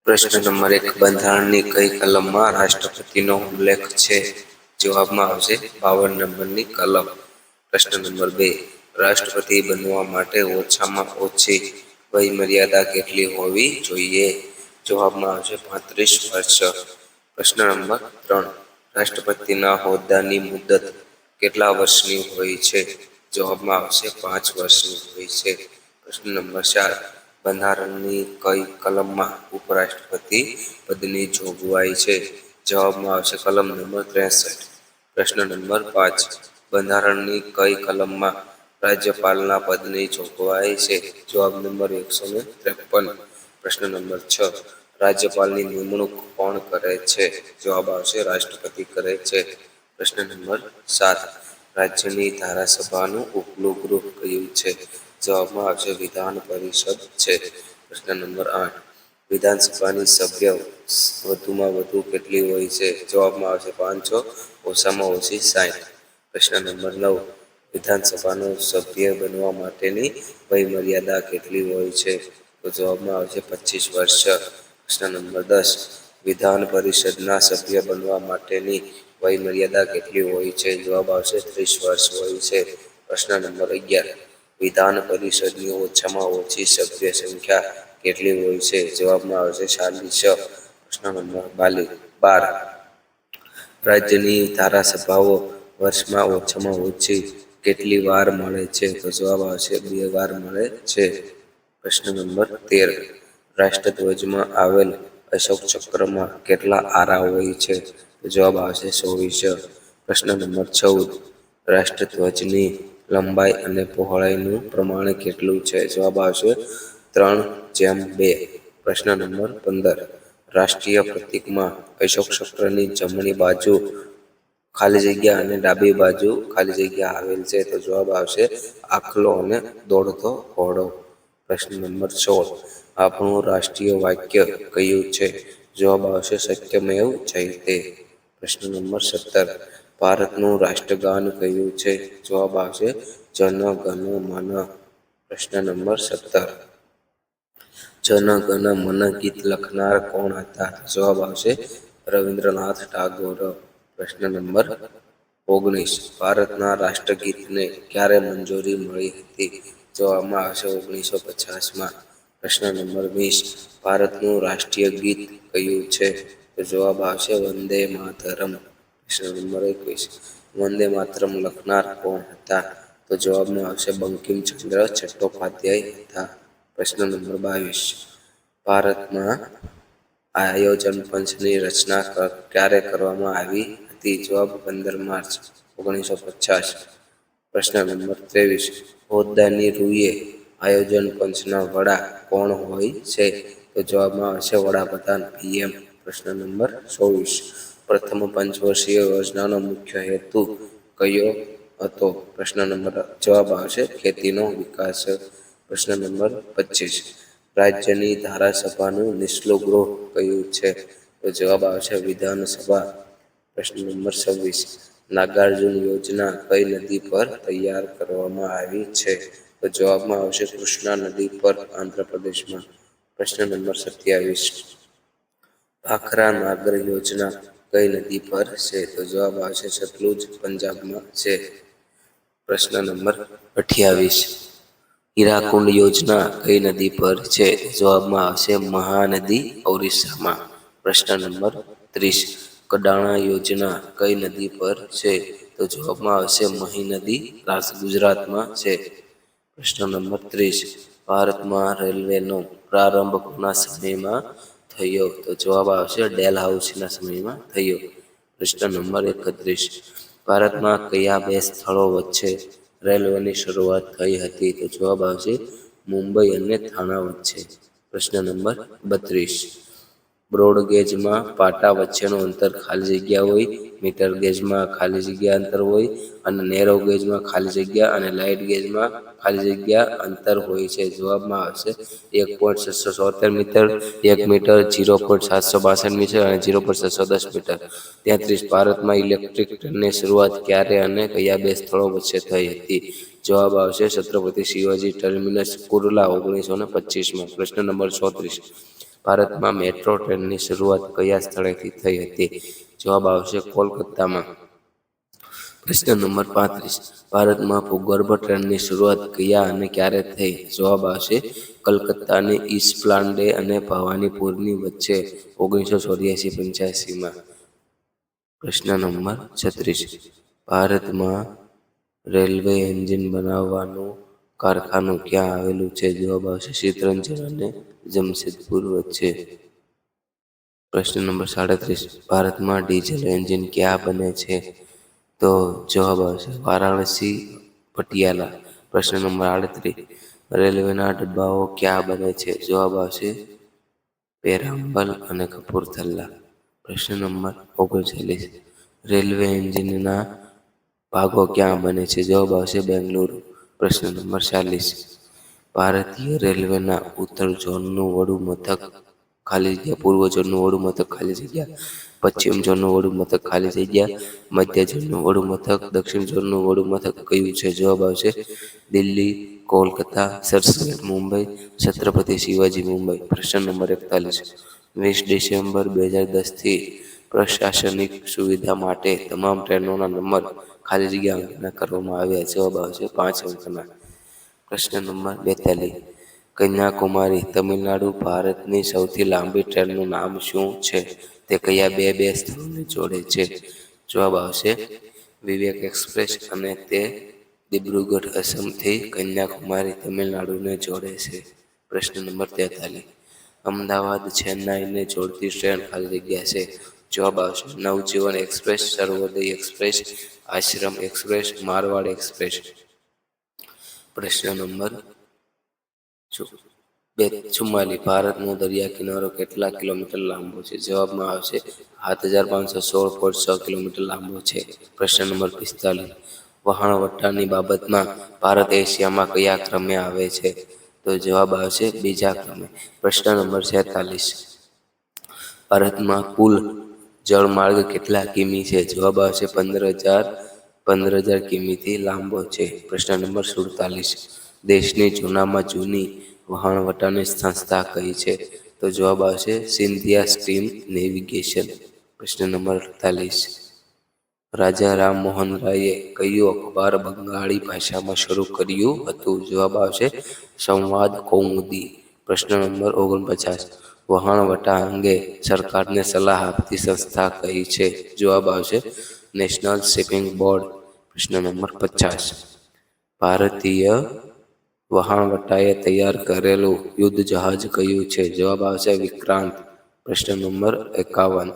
પ્રશ્ન નંબર 1 બંધારણની કઈ કલમમાં રાષ્ટ્રપતિનો ઉલ્લેખ છે? જવાબમાં આવશે 52 નંબરની કલમ. પ્રશ્ન નંબર 2 રાષ્ટ્રપતિ બનવા માટે ઓછામાં ઓછી વયમર્યાદા કેટલી હોવી જોઈએ? જવાબમાં આવશે 35 વર્ષ. પ્રશ્ન નંબર 3 રાષ્ટ્રપતિના હોદ્દાની મુદત કેટલા વર્ષની હોય છે? જવાબમાં આવશે 5 વર્ષની હોય છે. પ્રશ્ન નંબર 4 બંધારણની કઈ કલમમાં ઉપરાષ્ટ્રપતિ પદની જોગવાઈ છે? જવાબમાં આવશે કલમ નંબર 63. પ્રશ્ન નંબર 5 બંધારણની કઈ કલમમાં રાજ્યપાલના પદની જોગવાઈ છે? જવાબ નંબર 153. પ્રશ્ન નંબર 6 રાજ્યપાલની નિમણૂક કોણ કરે છે? જવાબ આવશે રાષ્ટ્રપતિ કરે છે. પ્રશ્ન નંબર 7 રાજ્યની ધારાસભાનું ઉપલું ગૃહ કયું છે? જવાબમાં આવશે વિધાન પરિષદ છે. પ્રશ્ન નંબર 8 વિધાનસભાની સભ્ય વધુમાં વધુ કેટલી હોય છે? જવાબમાં આવશે 500, ઓછામાં ઓછી 60. પ્રશ્ન નંબર 9 વિધાનસભાનો સભ્ય બનવા માટેની વયમર્યાદા કેટલી હોય છે? તો જવાબમાં આવશે 25 વર્ષ. પ્રશ્ન નંબર 10 વિધાન પરિષદના સભ્ય બનવા માટેની વયમર્યાદા કેટલી હોય છે? જવાબ આવશે 30 વર્ષ હોય છે. પ્રશ્ન નંબર 11 વિધાન પરિષદની ઓછામાં ઓછી સભ્ય સંખ્યા કેટલી હોય છે? જવાબમાં આવશે 46. પ્રશ્ન નંબર 12 રાજ્યની ધારાસભાઓ વર્ષમાં ઓછામાં ઓછી કેટલી વાર મળે છે? તો જવાબ આવશે 2 વાર મળે છે. પ્રશ્ન નંબર 13 રાષ્ટ્રધ્વજમાં આવેલ અશોક ચક્રમાં કેટલા આરા હોય છે? તો જવાબ આવશે 24. પ્રશ્ન નંબર 14 રાષ્ટ્રધ્વજની લંબાઈ અને પહોળાઈનું પ્રમાણ કેટલું છે? જવાબ આવશે 3:2. પ્રશ્ન નંબર 15 રાષ્ટ્રીય પ્રતીકમાં અશોક ચક્રની જમણી બાજુ ખાલી જગ્યા અને ડાબી બાજુ ખાલી જગ્યા આવેલ છે? તો જવાબ આવશે આખલો અને દોડતો ઘોડો. પ્રશ્ન નંબર 16 આપણું રાષ્ટ્રીય વાક્ય કયું છે? જવાબ આવશે સત્યમેવ જયતે. પ્રશ્ન નંબર 17 ભારતનું રાષ્ટ્રગાન કયું છે? જવાબ આવશે જન ગણ મન. પ્રશ્ન નંબર 17 જન ગણ મન ગીત લખનાર કોણ હતા? જવાબ આવશે રવિન્દ્રનાથ ટાગોર. પ્રશ્ન નંબર 19 ભારતના રાષ્ટ્રગીતને ક્યારે મંજૂરી મળી હતી? જવાબમાં આવશે 1950માં. પ્રશ્ન નંબર 20 ભારતનું રાષ્ટ્રીય ગીત કયું છે? તો જવાબ આવશે વંદે માતરમ. પ્રશ્ન નંબર 21 વંદે માતરમ લખનાર કોણ હતા? તો જવાબમાં આવશે બંકિમચંદ્ર ચટ્ટોપાધ્યાય હતા. પ્રશ્ન નંબર 22 ભારતમાં આયોજન પંચની રચના ક્યારે કરવામાં આવી હતી? જવાબ 15 માર્ચ 1950. પ્રશ્ન નંબર 23 હોદ્દાની રૂએ આયોજન પંચના વડા કોણ હોય છે? તો જવાબમાં આવશે વડાપ્રધાન PM. પ્રશ્ન નંબર 24 પ્રથમ પંચવર્ષીય યોજનાનો મુખ્ય હેતુ કયો હતો? પ્રશ્ન નંબર જવાબ આવશે ખેતીનો વિકાસ. પ્રશ્ન નંબર 25 રાજ્યની ધારાસભાનું નીચલું ગૃહ કયું છે? તો જવાબ આવશે વિધાનસભા. પ્રશ્ન નંબર 26 નાગાર્જુન યોજના કઈ નદી પર તૈયાર કરવામાં આવી છે? તો જવાબમાં આવશે કૃષ્ણા નદી પર, આંધ્રપ્રદેશમાં. પ્રશ્ન નંબર 27 ભાખરા નાગર યોજના કઈ નદી પર છે? તો જવાબ આવશે સતલુજ, પંજાબમાં છે. પ્રશ્ન નંબર 28 હીરાકુંડ યોજના કઈ નદી પર છે? જવાબમાં આવશે મહાનદી, ઓરિસ્સામાં. પ્રશ્ન નંબર 30 કડાણા યોજના કઈ નદી પર છે? તો જવાબમાં આવશે મહી નદી, ગુજરાતમાં છે. પ્રશ્ન નંબર 30 ભારતમાં રેલવેનો પ્રારંભ કોના સમયમાં થયો? તો જવાબ આવશે ડેલહાઉસીના સમયમાં થયો. પ્રશ્ન નંબર 31 ભારતમાં કયા 2 સ્થળો વચ્ચે રેલવેની શરૂઆત થઈ હતી? તો જવાબ આવશે મુંબઈ અને થાણા વચ્ચે. પ્રશ્ન નંબર 32 બ્રોડગેજમાં પાટા વચ્ચેનું અંતર ખાલી જગ્યા હોય, મીટર ગેજમાં ખાલી જગ્યા અંતર હોય, અને નેરો ગેજમાં ખાલી જગ્યા અને લાઇટ ગેજમાં ખાલી જગ્યા અંતર હોય છે? જવાબમાં આવશે 1.676 મીટર, 1 મીટર, 0.762 મીટર અને 0.710 મીટર. 33 ભારતમાં ઇલેક્ટ્રિક ટ્રેનની શરૂઆત ક્યારે અને કયા 2 સ્થળો વચ્ચે થઈ હતી? જવાબ આવશે છત્રપતિ શિવાજી ટર્મિનસ, કુર્લા, 1925માં. પ્રશ્ન નંબર 34 ભારતમાં મેટ્રો ટ્રેનની શરૂઆત કયા સ્થળેથી થઈ હતી? જવાબ આવશે કોલકાતામાં. પ્રશ્ન નંબર 35. ભારતમાં ભૂગર્ભ ટ્રેનની શરૂઆત કયા અને ક્યારે થઈ? જવાબ આવશે કલકત્તાની ઈસ્પ્લાન્ડે અને ભવાનીપુરની વચ્ચે 1984-85માં. પ્રશ્ન નંબર 36. ભારતમાં રેલવે એન્જિન બનાવવાનું કારખાનું ક્યાં આવેલું છે? જવાબ આવશે ચિત્તરંજન અને જમશેદપુર વચ્ચે. પ્રશ્ન નંબર 37. ભારતમાં ડીઝલ એન્જિન ક્યાં બને છે? તો જવાબ આવશે વારાણસી, પટિયાલા. પ્રશ્ન નંબર 38. રેલવેના ડબ્બાઓ ક્યાં બને છે? જવાબ આવશે પેરામ્બલ અને કપૂરથલા. પ્રશ્ન નંબર 39. રેલવે એન્જિનના ભાગો ક્યાં બને છે? જવાબ આવશે બેંગલુરુ. પ્રશ્ન નંબર 40. ભારતીય રેલવેના ઉત્તર ઝોનનું વડું મથક ખાલી જગ્યા, પૂર્વ ઝોનનું વડું મથક ખાલી જગ્યા, પશ્ચિમ ઝોનનું વડું મથક ખાલી જગ્યા, મધ્ય ઝોનનું વડું મથક, દક્ષિણ ઝોનનું વડું મથક કયું છે? જવાબ આવશે દિલ્હી, કોલકાતા, ચર્ચગેટ મુંબઈ, છત્રપતિ શિવાજી મુંબઈ. પ્રશ્ન નંબર 41. 20 ડિસેમ્બર 2010 થી પ્રશાસનિક સુવિધા માટે તમામ ટ્રેનોના નંબર ખાલી જગ્યા અંકના કરવામાં આવ્યા. જવાબ આવશે 5 અંકના. પ્રશ્ન નંબર 42. કન્યાકુમારી, તમિલનાડુ ભારતની સૌથી લાંબી ટ્રેનનું નામ શું છે? તે કયા બે સ્થળોને જોડે છે? જવાબ આવશે વિવેક એક્સપ્રેસ અને તે દિબ્રુગઢ અસમથી કન્યાકુમારી તમિલનાડુને જોડે છે. પ્રશ્ન નંબર 43. અમદાવાદ ચેન્નાઈને જોડતી ટ્રેન ખાલી જગ્યા છે. જવાબ આવશે નવજીવન એક્સપ્રેસ, સર્વોદય એક્સપ્રેસ, આશ્રમ એક્સપ્રેસ, મારવાડ એક્સપ્રેસ. પ્રશ્ન નંબર 44. ભારતનો દરિયા કિનારો કેટલા કિલોમીટર લાંબો છે? જવાબમાં આવશે 7516.6 કિલોમીટર લાંબો છે. પ્રશ્ન નંબર 45. વહાણવટાની બાબતમાં ભારત એશિયામાં કયા ક્રમે આવે છે? તો જવાબ આવશે બીજા ક્રમે. પ્રશ્ન નંબર 46. ભારતમાં કુલ જળમાર્ગ કેટલા કિમી છે? જવાબ આવશે 15,000 કિમીથી લાંબો છે. પ્રશ્ન નંબર 47. દેશની જૂનામાં જૂની વહાણવટાની સંસ્થા કઈ છે? તો જવાબ આવશે સિંધિયા સ્ટીમ નેવિગેશન. પ્રશ્ન નંબર 48. રાજા રામમોહન રાયે કયું અખબાર બંગાળી ભાષામાં શરૂ કર્યું હતું? જવાબ આવશે સંવાદ કૌમુદી. પ્રશ્ન નંબર 49. વહાણવટા અંગે સરકારને સલાહ આપતી સંસ્થા કઈ છે? જવાબ આવશે નેશનલ શિપિંગ બોર્ડ. પ્રશ્ન નંબર 50. ભારતીય વહાણવટાએ તૈયાર કરેલું યુદ્ધ જહાજ કયું છે? જવાબ આવશે વિક્રાંત. પ્રશ્ન નંબર 51.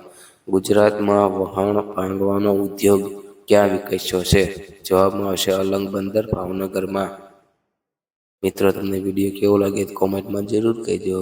ગુજરાતમાં વહાણ ભાંગવાનો ઉદ્યોગ ક્યાં વિકસ્યો છે? જવાબમાં આવશે અલંગ બંદર, ભાવનગરમાં. મિત્રો, તમને વિડીયો કેવો લાગે કોમેન્ટમાં જરૂર કહેજો.